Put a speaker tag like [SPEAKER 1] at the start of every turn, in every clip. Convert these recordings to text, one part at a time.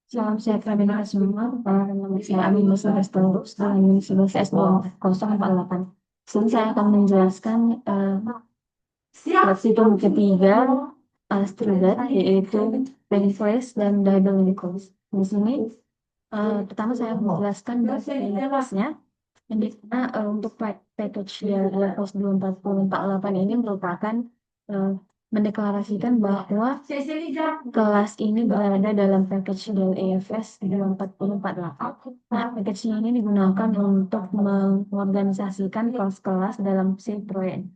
[SPEAKER 1] Salam sejahtera semua. Nama saya Amin Musa Restoros dengan Unit 11 S2048. Sini saya akan menjelaskan residu ketiga Astronot, yaitu Painfulness dan Double Nichols. Di sini pertama saya menjelaskan Painfulness-nya, yang dimana untuk package dari Laos 24048 ini merupakan uh, mendeklarasikan bahwa kelas ini berada dalam package dari EFS 24048. Nah, package ini digunakan untuk mengorganisasikan kelas-kelas dalam si proyek.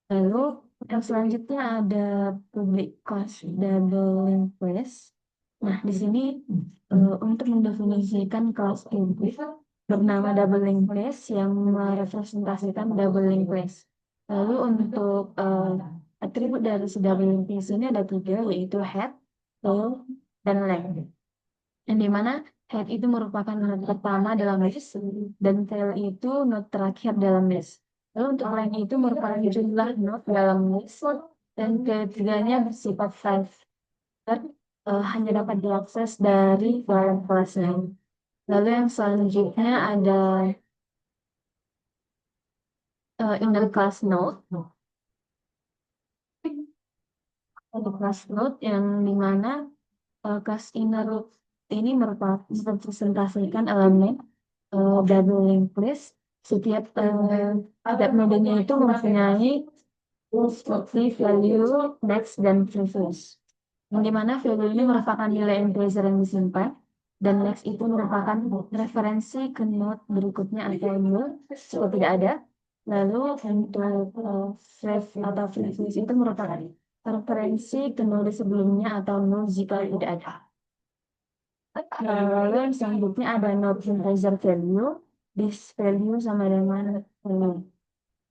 [SPEAKER 1] Lalu yang selanjutnya ada public cost doubling place. Nah, di sini untuk mendefinisikan kelas public bernama doubling place yang merepresentasikan doubling place. Lalu untuk atribut dari si doubling place ini ada tiga, yaitu head, tail, dan leg. Yang dimana head itu merupakan node pertama dalam list dan tail itu node terakhir dalam list. Lalu untuk leg itu merupakan jumlah node dalam list dan ketiganya bersifat five dan hanya dapat diakses dari dalam kelasnya. Lalu yang selanjutnya ada inner class node. Ada class node yang dimana class inner ini merupakan merepresentasikan elemen double linked list. Setiap nodenya itu mempunyai seperti value, next, dan previous. Yang dimana value ini merupakan nilai integer yang disimpan, dan next itu merupakan referensi ke node berikutnya atau nil jika tidak ada. Lalu untuk save atau previous itu merupakan referensi ke node sebelumnya atau nol jika tidak ada. Lalu yang selanjutnya ada node integer value, this value sama dengan nol.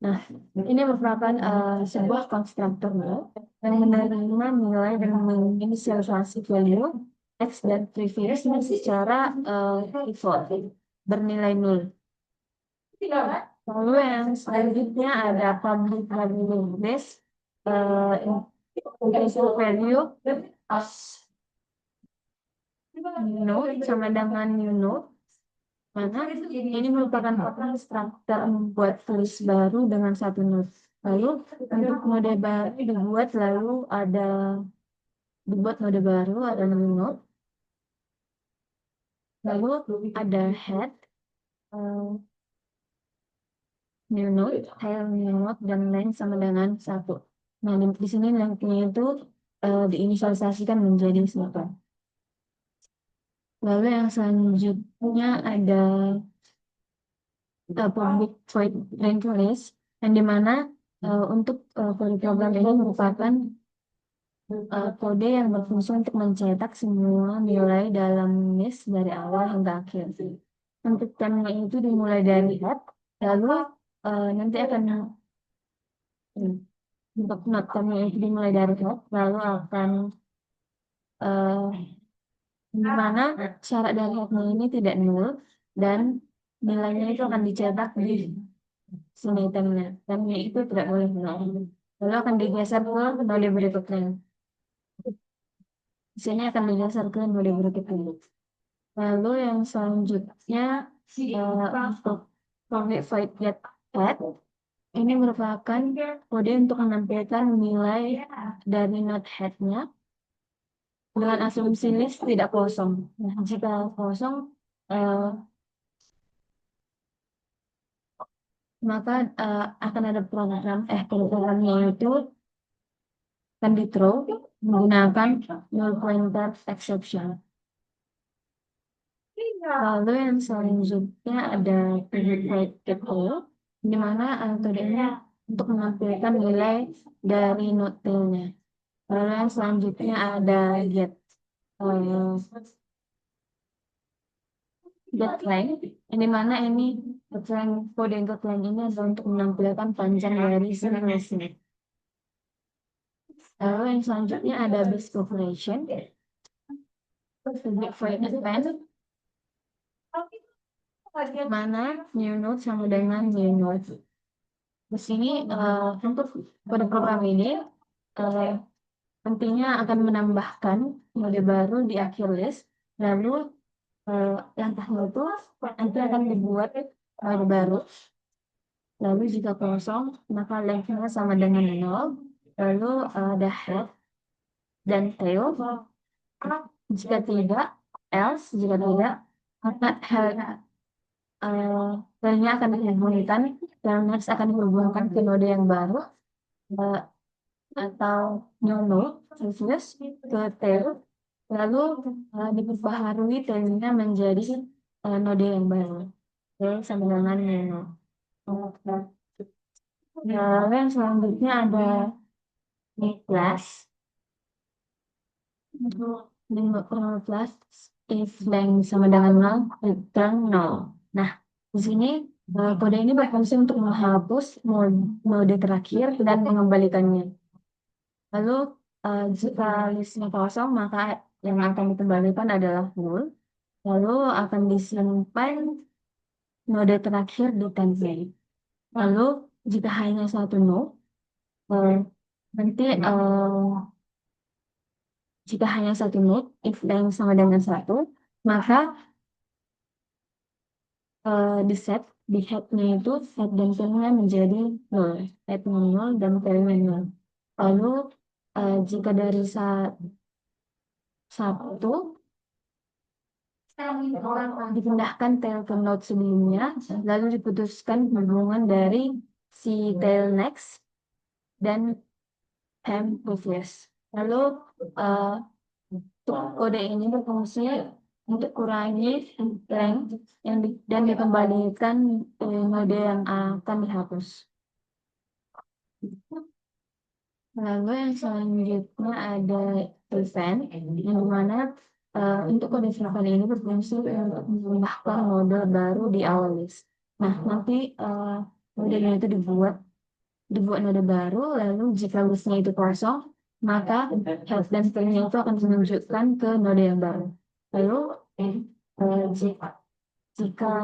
[SPEAKER 1] Nah, ini merupakan sebuah konstruktor yang menerima nilai dan menginisialisasi value x dan previous secara default bernilai nol. Lalu yang selanjutnya ada public value base integer value as node sama dengan new node, mana ini merupakan konstruktor membuat list baru dengan satu node. Lalu untuk node baru dibuat node baru ada 6 node. Lalu ada head, new node, tail new node, dan line sama dengan satu. Nah, di sini lengthnya itu diinisialisasikan menjadi satu. Lalu yang selanjutnya ada public void range list, yang dimana untuk kode program ini merupakan kode yang berfungsi untuk mencetak semua nilai dalam list dari awal hingga akhir. Untuk temanya itu dimulai dari head, lalu nanti akan untuk not temanya itu dimulai dari head, lalu akan dimana syarat dari headnya ini tidak nol dan nilainya itu akan dicetak di sini temnya itu tidak boleh nol. Lalu akan digeser ke node berikutnya. Di sini akan digeser ke node berikutnya. Lalu yang selanjutnya untuk qualified get head ini merupakan kode untuk menampilkan nilai dari node headnya dengan asumsi list tidak kosong. Nah, jika kosong maka akan ada programnya itu akan di throw menggunakan null pointer exception. Lalu yang selanjutnya ada private get all, di mana kodenya untuk menampilkan nilai dari node tailnya. Lalu yang selanjutnya ada get length, di mana ini kode get length ini adalah untuk menampilkan panjang dari listnya. Lalu yang selanjutnya ada base population, public void advanced, mana new node sama dengan new node. Di sini untuk kode program ini nantinya akan menambahkan node baru di akhir list Lalu langkahnya itu nanti akan dibuat node baru. Lalu jika kosong, maka lengthnya sama dengan 0. Lalu ada head dan tail. Jika tidak, else, jika tidak, maka head tailnya akan dihubungkan, dan next akan dihubungkan ke node yang baru, eh, atau new node, previous, ke tail. Lalu diperbaharui tailnya menjadi node yang baru. Oke, sama dengan new node. Lalu yang selanjutnya ada class. Plus if length sama dengan 0, return 0. Nah, di sini kode ini berfungsi untuk menghapus mode terakhir dan mengembalikannya. Lalu jika listnya kosong, maka yang akan dikembalikan adalah null. Lalu akan disimpan node terakhir di template. Lalu jika hanya satu node, nanti jika hanya satu node, if length sama dengan 1, maka di set, di headnya itu head dan tailnya menjadi 0. Headnya 0 dan tailnya 0. Lalu jika dari satu dipindahkan tail ke node sebelumnya, lalu diputuskan hubungan dari si tail next dan hem previous. Lalu kode ini berfungsi untuk kurangi length dan dikembalikan node yang akan dihapus. Lalu yang selanjutnya ada event, yang dimana untuk kode event ini berfungsi untuk menambahkan node baru di awal list. Nah, nanti nodenya itu dibuat node baru, lalu jika listnya itu kosong, maka head dan tailnya itu akan menunjukkan ke node yang baru. Lalu jika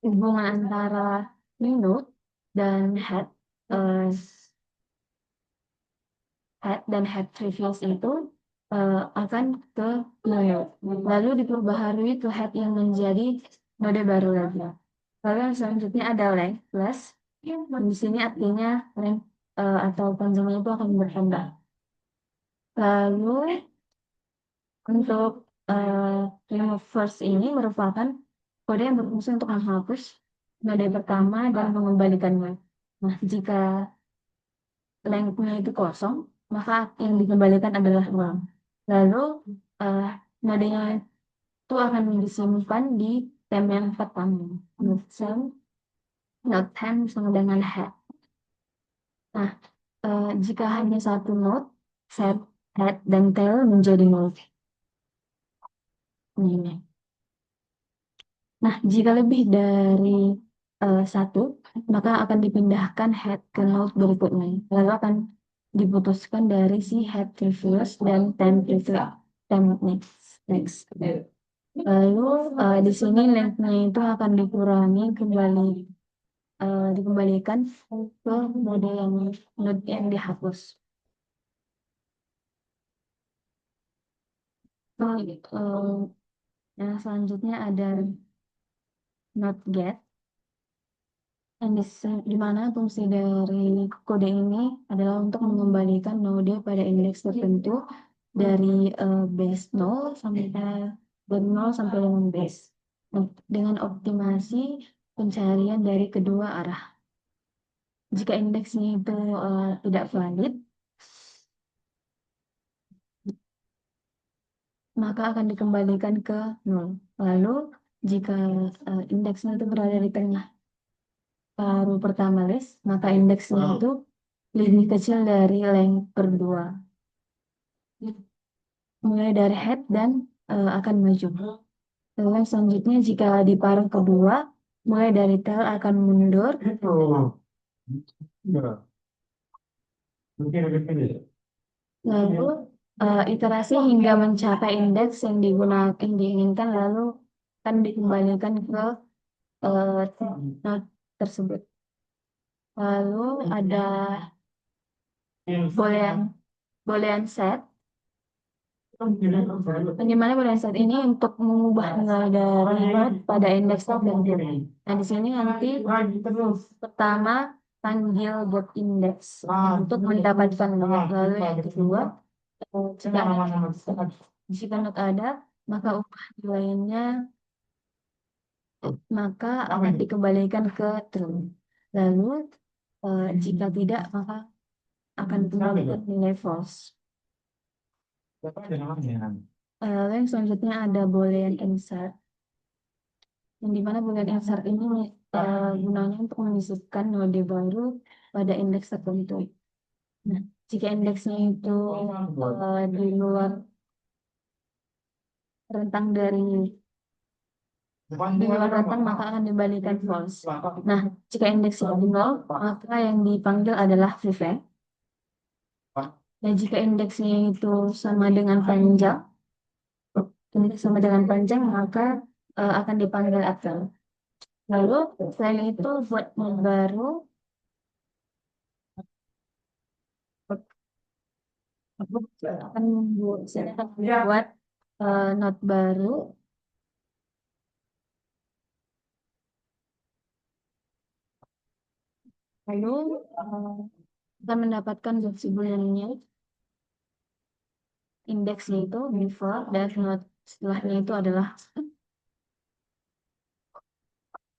[SPEAKER 1] hubungan antara node dan head dan head previous itu akan ke node. Lalu diperbaharui ke head yang menjadi node baru lagi. Lalu yang selanjutnya ada length plus. Di sini artinya length atau panjangnya itu akan bertambah. Lalu untuk remove first ini merupakan kode yang berfungsi untuk menghapus node pertama dan mengembalikannya. Nah, jika length-nya itu kosong, maka yang dikembalikan adalah uang. Lalu nadanya itu akan disimpan di tem yang pertama. Node 10 sama dengan head. Nah, jika hanya satu node, set, head, dan tail menjadi node. Ini. Nah, jika lebih dari satu, maka akan dipindahkan head ke node berikutnya. Lalu akan diputuskan dari si head previous dan time previous, time next. Lalu di sini length-nya itu akan dikurangi dikembalikan ke node yang dihapus. Yang selanjutnya ada not get. Di mana fungsi dari kode ini adalah untuk mengembalikan node pada indeks tertentu dari base 0 sampai dari 0 sampai dengan base dengan optimasi pencarian dari kedua arah. Jika indeksnya itu tidak valid, maka akan dikembalikan ke 0. Lalu jika indeksnya itu berada di tengah paruh pertama list, maka indeksnya itu lebih kecil dari length per 2. Mulai dari head dan akan maju. Lalu selanjutnya jika di paruh kedua, mulai dari tail akan mundur. Lalu iterasi hingga mencapai indeks yang diinginkan, lalu akan dikembalikan ke node tersebut. Lalu ada boolean set. Bagaimana pada saat ini untuk mengubah nilai dari node pada indeks tertentu. Nah, di sini nanti pertama panggil get index untuk mendapatkan node. Lalu yang kedua, jika node ada, maka ubah nilainya, maka akan dikembalikan ke true. Lalu jika tidak, maka akan dikembalikan nilai false. Lalu yang selanjutnya ada boolean insert, yang dimana boolean insert ini gunanya untuk menyisipkan node baru pada indeks tertentu. Nah, jika indeksnya itu di luar rentang maka akan dibalikan false. Nah, jika indeksnya di 0, maka yang dipanggil adalah prevent. Dan jika indeksnya itu sama dengan panjang, maka akan dipanggil after. Lalu selain itu buat node baru, akan membuat node baru. Lalu akan mendapatkan bukti booleannya, indeksnya itu before dan node setelahnya itu adalah.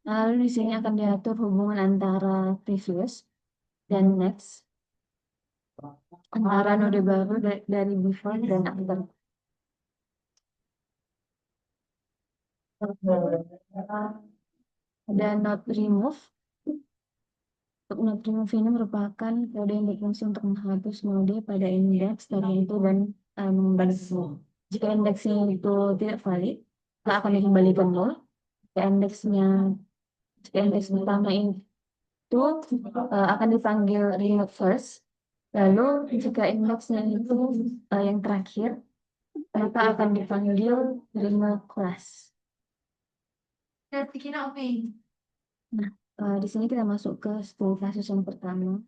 [SPEAKER 1] Lalu di sini akan diatur hubungan antara previous dan next, antara node baru dari before dan after. Ada node remove. Untuk node remove ini merupakan kode yang berfungsi untuk menghapus node pada indeks tertentu dan mengembalikan. Jika indeksnya itu tidak valid, maka akan dikembalikan nol. Jika indeks pertama itu akan dipanggil remove first. Lalu jika indeksnya itu yang terakhir, maka akan dipanggil remove class. Nah, di sini kita masuk ke 10 kasus yang pertama.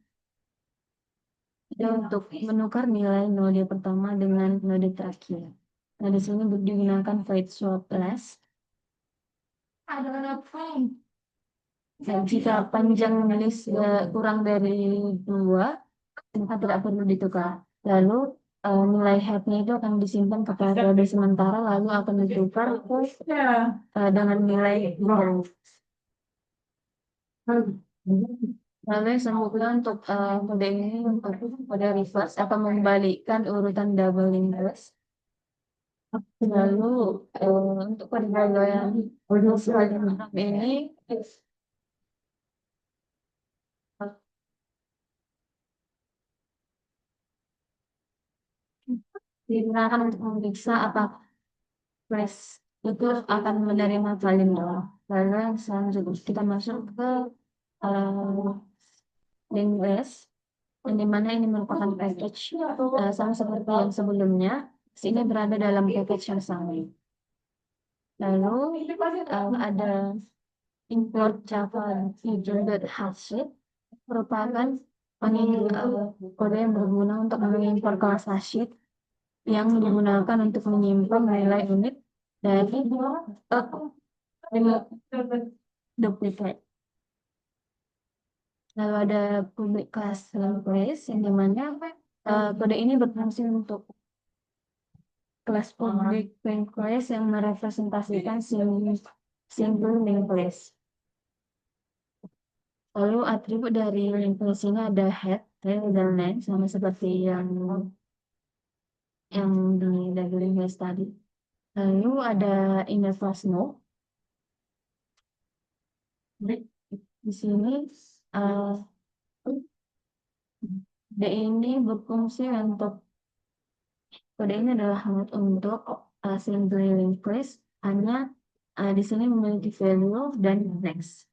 [SPEAKER 1] Untuk menukar nilai node pertama dengan node terakhir. Nah, di sini digunakan void swap class. Dan jika panjang list kurang dari 2, maka tidak perlu ditukar. Lalu nilai headnya itu akan disimpan ke periode sementara, lalu akan ditukar dengan nilai baru. Lalu selanjutnya untuk kode ini untuk kode reverse akan membalikan urutan double inverse. Lalu untuk kode yang ini digunakan untuk memeriksa apakah flash itu akan menerima value nol. Lalu yang selanjutnya kita masuk ke link list, yang dimana ini merupakan package sama seperti yang sebelumnya. Sini berada dalam package yang sama. Lalu ada import Java feature.hasheet, merupakan kode yang berguna untuk mengimpor kelas hasheet yang digunakan untuk menyimpan nilai unit dari duplicate. Lalu ada public class place, yang dimana kode ini berfungsi untuk kelas public linked list yang merepresentasikan single linked list. Lalu atribut dari linked list ini ada head, tail, dan length, sama seperti yang di linked list tadi. Lalu ada inner class node. Di sini D ini berfungsi untuk kode ini adalah node untuk single linked list, hanya di sini memiliki value dan next.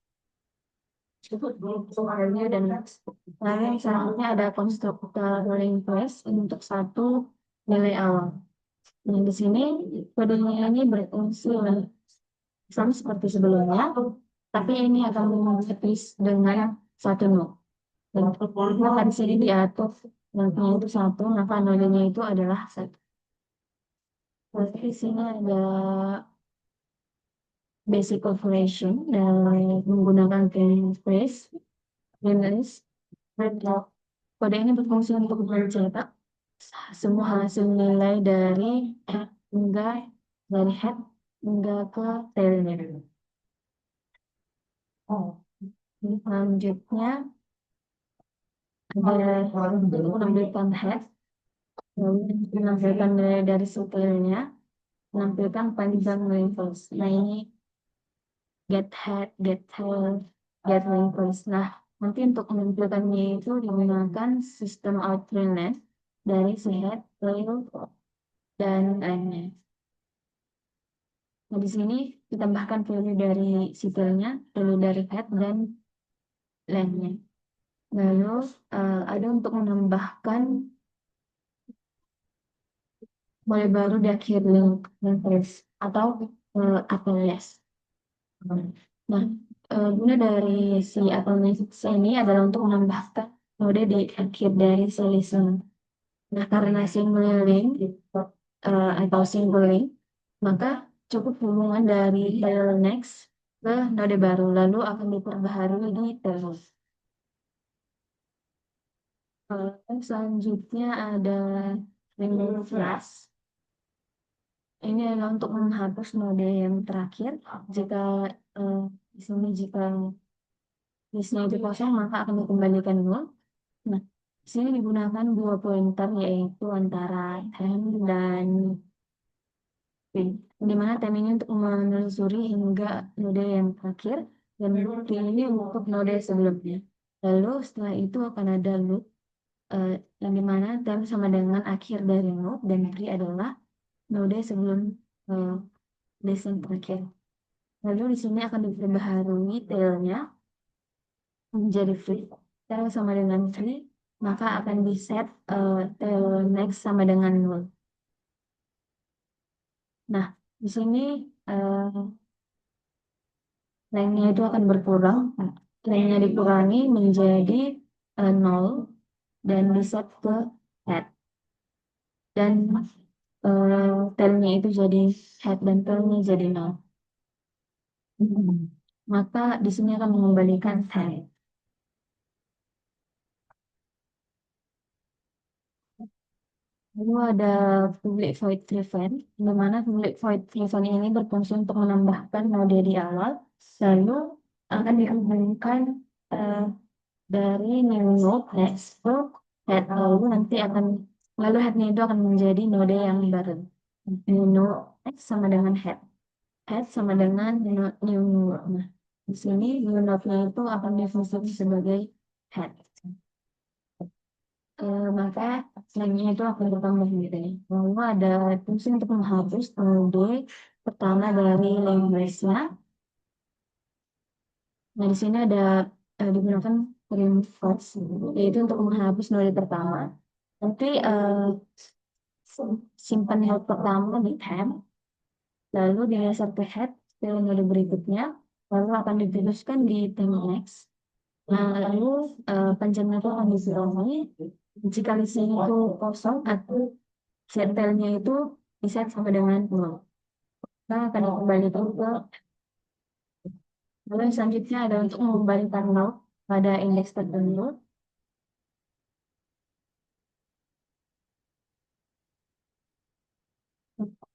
[SPEAKER 1] Value dan next. Lalu yang selanjutnya ada konstruktor linked list untuk satu nilai awal. Nah, di sini kodenya ini berfungsi sama seperti sebelumnya, tapi ini akan menghabis dengan satu node. Dan maka di sini diatur node-nya itu 1, maka nodenya itu adalah 1. Terus di sini ada basic operation dan menggunakan phrase, release, breakout. Kode ini berfungsi untuk mencetak semua hasil nilai dari hingga dari head hingga ke tailnya. Selanjutnya ada menampilkan head, lalu menampilkan nilai dari tailnya, menampilkan panjang levels. Nah ini get head, get tail, get levels. Nah nanti untuk menampilkannya itu digunakan sistem outline dari si head, tail, dan lainnya. Nah, di sini ditambahkan value dari sipilnya, value dari head, dan lainnya. Lalu ada untuk menambahkan model baru di akhir link atau APLS. Nah, guna dari si APLS ini adalah untuk menambahkan node di akhir dari si listen. Nah, karena single link atau single link, maka cukup hubungan dari tail next ke node baru, lalu akan diperbaharui di tail. Selanjutnya ada remove flash. Ini adalah untuk menghapus node yang terakhir. Jika di sini jika listnya itu kosong, maka akan dikembalikan nol. Nah, di sini digunakan dua pointer, yaitu antara time dan p, di mana time ini untuk menelusuri hingga node yang terakhir, dan p ini untuk node sebelumnya. Lalu setelah itu akan ada loop, yang dimana time sama dengan akhir dari loop, dan p adalah node sebelum list yang terakhir. Lalu di sini akan diperbaharui tailnya menjadi free. Tail sama dengan free, maka akan di set tail next sama dengan 0. Nah, di sini lengthnya itu akan berkurang. Lengthnya dikurangi menjadi 0 dan di set ke head. Dan tailnya itu jadi head dan tailnya jadi 0. Maka di sini akan mengembalikan head. Lalu ada public void prevent, di mana public void prevent ini berfungsi untuk menambahkan node di awal, lalu akan dihubungkan dari new node next to head, lalu headnya itu akan menjadi node yang baru. New node next sama dengan head, head sama dengan new node. Nah, di sini new node-nya itu akan difungsikan sebagai head. Maka selanjutnya itu akan bertambah gitu ya. Lalu ada fungsi untuk menghapus node pertama dari language-nya. Nah, di sini ada digunakan remove first, yaitu untuk menghapus node pertama. Nanti simpan node pertama di tab, lalu digeser ke head ke node berikutnya, lalu akan dituliskan di tab next. Nah, lalu panjangnya itu akan dikurangi. Jika listnya itu kosong atau setelnya itu diset sama dengan 0. Kita akan kembalikan ke lalu selanjutnya ada untuk mengembalikan 0 pada indeks tertentu.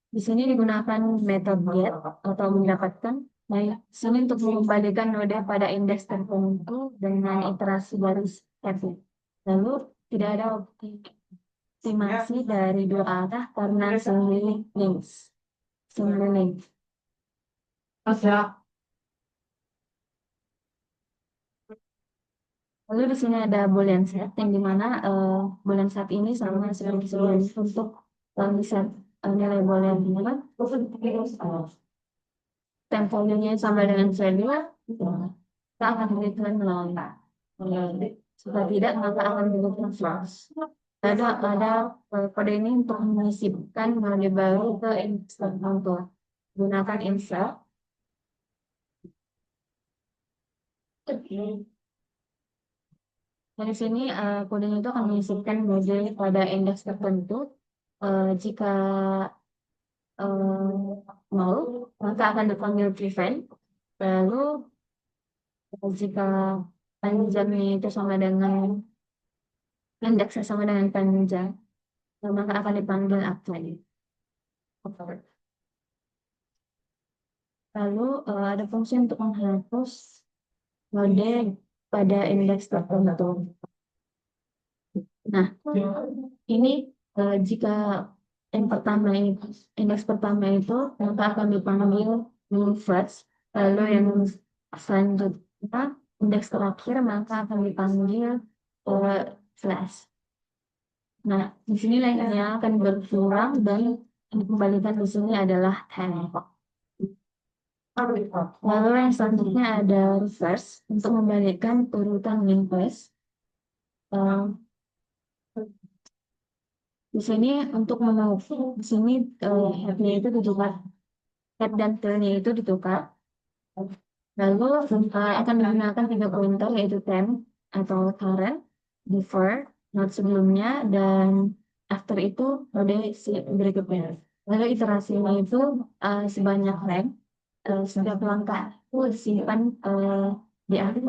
[SPEAKER 1] Di sini digunakan metode get atau mendapatkan. Nah, di sini untuk mengembalikan node pada indeks tertentu dengan iterasi baris happy. Lalu tidak ada optimasi dari dua arah karena single links. Single link. Lalu di sini ada boolean set yang dimana boolean set ini sama seperti sebelumnya untuk set nilai booleannya kan temponya sama dengan value, kita akan berikan nol. Jika tidak maka akan berikan false. Ada kode ini untuk menyisipkan nilai baru ke insert tertentu. Gunakan insert. Dari sini kodenya itu akan menyisipkan node pada indeks tertentu. Jika nol, maka akan dipanggil prevent. Lalu jika panjangnya itu sama dengan indeksnya sama dengan panjang, maka akan dipanggil apply. Lalu ada fungsi untuk menghapus node pada indeks tertentu. Nah, ini jika indeks pertama itu maka akan dipanggil first, lalu yang selanjutnya indeks terakhir maka akan dipanggil slash. Nah, di sini lengthnya akan berkurang dan dikembalikan di sini adalah 10. Lalu yang selanjutnya ada reverse untuk membalikkan urutan linked list. Di sini untuk di sini headnya itu ditukar, head dan tailnya itu ditukar. Lalu akan menggunakan 3 pointer yaitu temp atau current, before, not sebelumnya, dan after itu mode berikutnya. Lalu iterasinya itu sebanyak rem. Setiap langkah itu disimpan di after,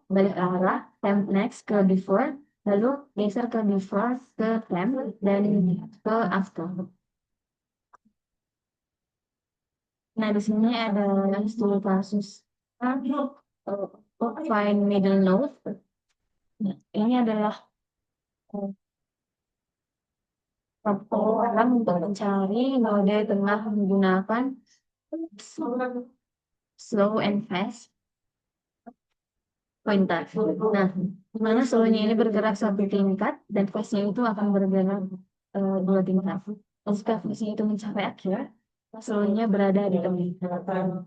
[SPEAKER 1] balik arah, temp next ke before, lalu geser ke before ke temp dan ke after. Nah, di sini ada studi kasus find middle node. Nah, ini adalah program untuk mencari node tengah menggunakan slow and fast pointer. Nah, dimana slownya ini bergerak satu tingkat dan fast-nya itu akan bergerak 2 tingkat. Jika fast-nya itu mencapai akhir, slownya berada di tengah.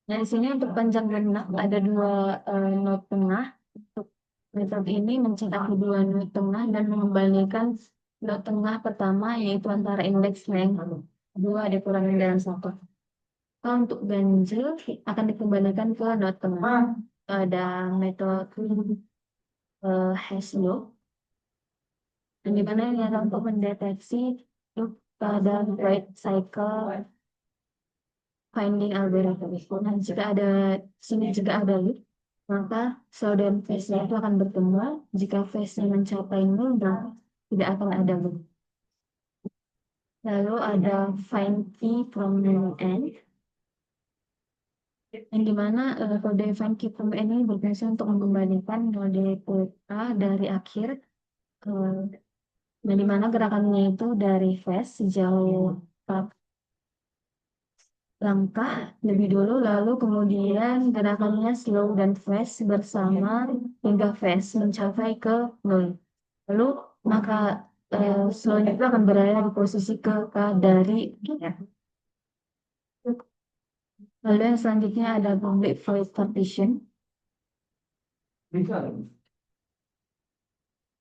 [SPEAKER 1] Nah, di sini untuk panjang genap ada 2 node tengah. Untuk metode ini mencetak kedua node tengah dan mengembalikan node tengah pertama yaitu antara indeks length 2 dikurangi dengan 1. Kalau untuk ganjil akan dikembalikan ke node tengah. Ada metode hash loop, yang dimana ini adalah untuk mendeteksi loop pada right cycle finding algorithm. Nah, jika ada loop, maka slow dan phase-nya itu akan bertemu. Jika phase-nya mencapai 0, maka tidak akan ada loop. Lalu ada find key from end, yang dimana kode find key from end ini berfungsi untuk mengembalikan node A dari akhir, yang dimana gerakannya itu dari phase sejauh langkah lebih dulu, lalu kemudian gerakannya slow dan fast bersama hingga fast mencapai ke 0. Lalu maka slow itu akan berada di posisi ke dari ya. Lalu yang selanjutnya ada public void partition,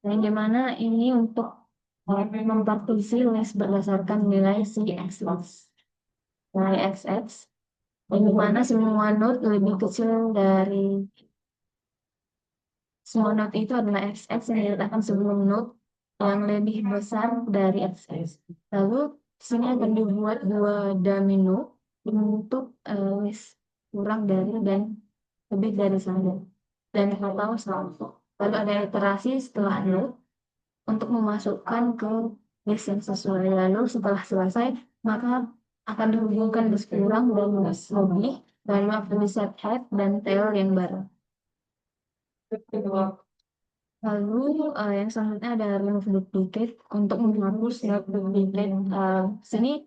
[SPEAKER 1] yang dimana ini untuk mempartisi list berdasarkan nilai nilai XX, yang dimana semua node lebih kecil dari semua node itu adalah XX yang diletakkan sebelum node yang lebih besar dari XX. Lalu sini akan dibuat 2 dummy node untuk list kurang dari dan lebih dari 1 dan total 1. Lalu ada iterasi setelah node untuk memasukkan ke list yang sesuai. Lalu setelah selesai maka akan dihubungkan list kurang dan list lebih, lalu akan set head dan tail yang baru. Lalu yang selanjutnya ada remove duplicate untuk menghapus duplicate. Sini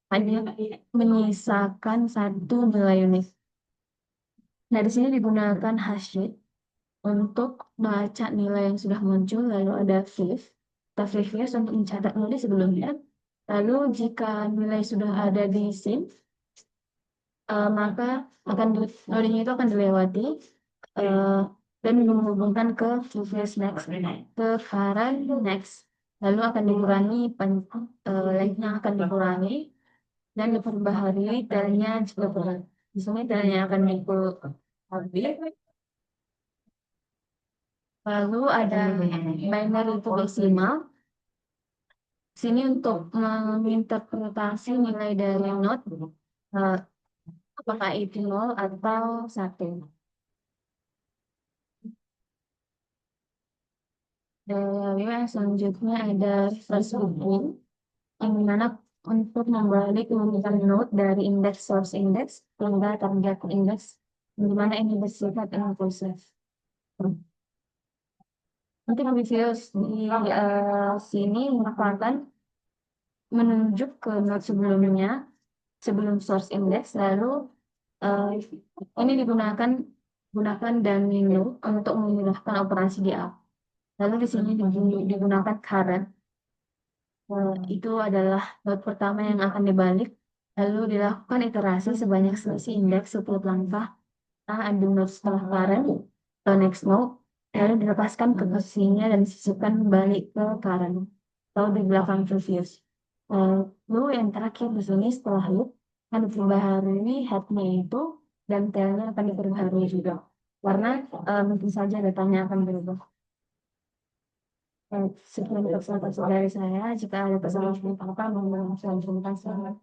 [SPEAKER 1] hanya menyisakan 1 nilai unik. Nah, di sini digunakan hasheed untuk baca nilai yang sudah muncul. Lalu ada flip untuk mencatat nilai sebelumnya. Lalu jika nilai sudah ada di scene, maka nodenya itu akan dilewati dan menghubungkan ke previous next, ke current next. Lalu akan dikurangi lengthnya akan dikurangi dan diperbaharui tailnya juga berat. Di sini tailnya akan dikurangi. Lalu ada binary itu desimal. Sini untuk menginterpretasi nilai dari not, eh, apakah itu nol atau satu. Lalu yang selanjutnya ada reverse grouping, yang dimana untuk membalik memberikan node dari indeks source index hingga target index, di mana ini bersifat inklusif. Nanti Ambisius di sini merupakan menunjuk ke node sebelumnya, sebelum source index, lalu eh, ini gunakan dan nino untuk memudahkan operasi di A. Lalu di sini digunakan current. Itu adalah node pertama yang akan dibalik. Lalu dilakukan iterasi sebanyak selisih indeks setiap langkah. Ambil node setelah current ke next node. Lalu dilepaskan ke posisinya dan disisipkan kembali ke current. Lalu di belakang previous. Lalu yang terakhir di sini setelah loop akan diperbaharui headnya itu dan tailnya akan diperbaharui juga. Karena mungkin saja datanya akan berubah. Sekian presentasi dari saya. Jika ada kesalahan apa-apa, mohon maaf saya.